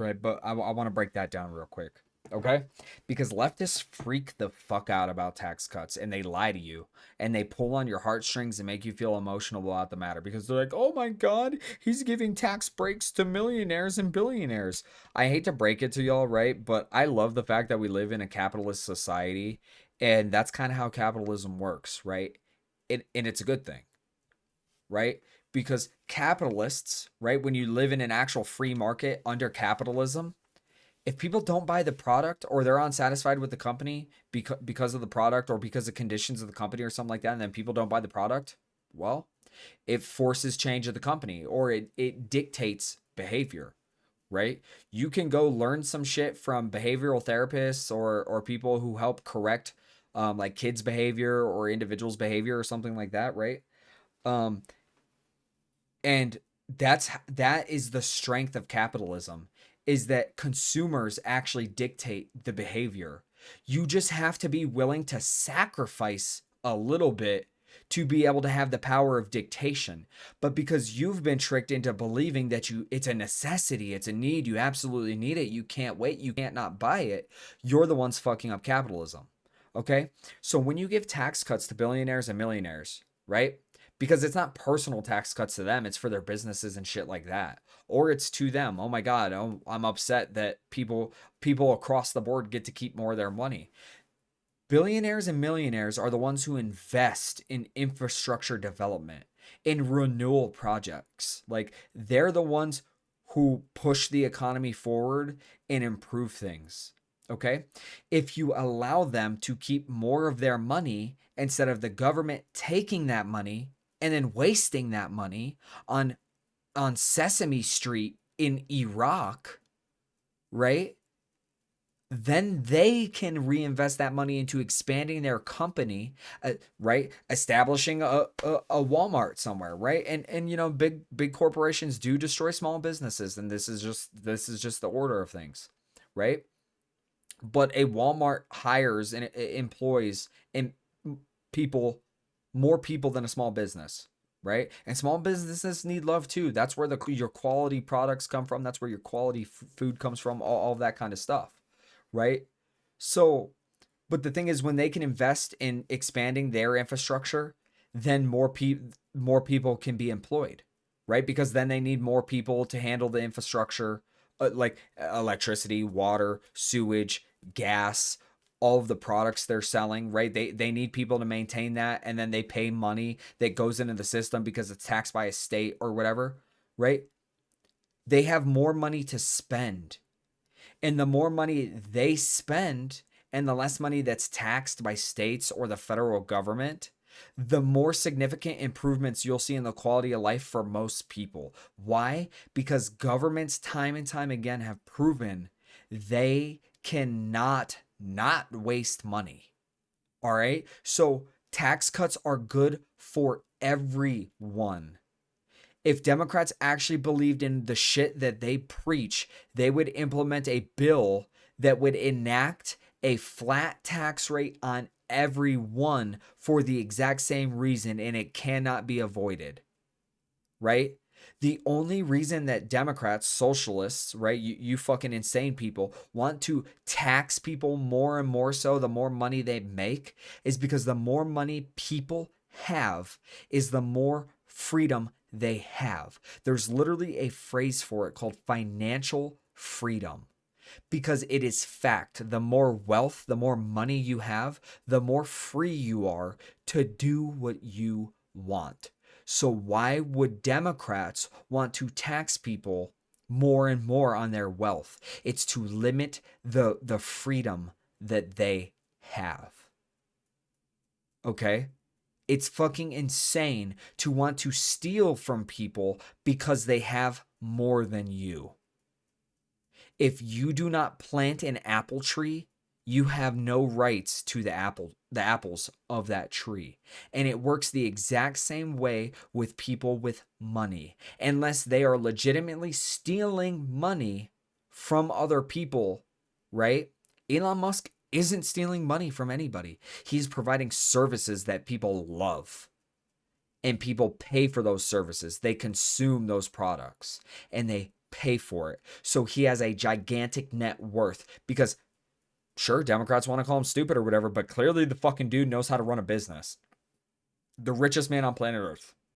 right? But I want to break that down real quick. Okay? Because leftists freak the fuck out about tax cuts and they lie to you and they pull on your heartstrings and make you feel emotional about the matter because they're like, oh my God, he's giving tax breaks to millionaires and billionaires. I hate to break it to y'all, right? But I love the fact that we live in a capitalist society and that's kind of how capitalism works, right? And it's a good thing, right? Because capitalists, right, when you live in an actual free market under capitalism, if people don't buy the product or they're unsatisfied with the company because of the product or because of conditions of the company or something like that, and then people don't buy the product, well, it forces change of the company or it dictates behavior, right? You can go learn some shit from behavioral therapists or people who help correct like kids' behavior or individuals' behavior or something like that, right? Um, and that is the strength of capitalism is that consumers actually dictate the behavior. You just have to be willing to sacrifice a little bit to be able to have the power of dictation. But because you've been tricked into believing that it's a necessity, it's a need, you absolutely need it, you can't wait, you can't not buy it, you're the ones fucking up capitalism. Okay? So when you give tax cuts to billionaires and millionaires, right? Because it's not personal tax cuts to them, it's for their businesses and shit like that, or it's to them. Oh my god, oh, I'm upset that people across the board get to keep more of their money. Billionaires and millionaires are the ones who invest in infrastructure development, in renewal projects. Like they're the ones who push the economy forward and improve things. Okay? If you allow them to keep more of their money instead of the government taking that money and then wasting that money on Sesame Street in Iraq, right? Then they can reinvest that money into expanding their company, right? Establishing a Walmart somewhere, right? And you know, big corporations do destroy small businesses, and this is just the order of things, right? But a Walmart hires and employs and people more people than a small business, right? And small businesses need love too. That's where your quality products come from. That's where your quality food comes from. All that kind of stuff, right? So, but the thing is, when they can invest in expanding their infrastructure, then more people can be employed, right? Because then they need more people to handle the infrastructure, like electricity, water, sewage, gas, all of the products they're selling, right? They need people to maintain that, and then they pay money that goes into the system because it's taxed by a state or whatever, right? They have more money to spend, and the more money they spend and the less money that's taxed by states or the federal government, the more significant improvements you'll see in the quality of life for most people. Why? Because governments, time and time again, have proven they cannot not waste money. All right. So tax cuts are good for everyone. If Democrats actually believed in the shit that they preach, they would implement a bill that would enact a flat tax rate on everyone for the exact same reason, and it cannot be avoided, right? The only reason that Democrats, socialists, right, you fucking insane people, want to tax people more and more so the more money they make is because the more money people have is the more freedom they have. There's literally a phrase for it called financial freedom because it is fact. The more wealth, the more money you have, the more free you are to do what you want. So why would Democrats want to tax people more and more on their wealth? It's to limit the freedom that they have. Okay? It's fucking insane to want to steal from people because they have more than you. If you do not plant an apple tree, you have no rights to the apples of that tree. And it works the exact same way with people with money. Unless they are legitimately stealing money from other people, right? Elon Musk isn't stealing money from anybody. He's providing services that people love. And people pay for those services. They consume those products and they pay for it. So he has a gigantic net worth because, sure, Democrats want to call him stupid or whatever, but clearly the fucking dude knows how to run a business. The richest man on planet Earth.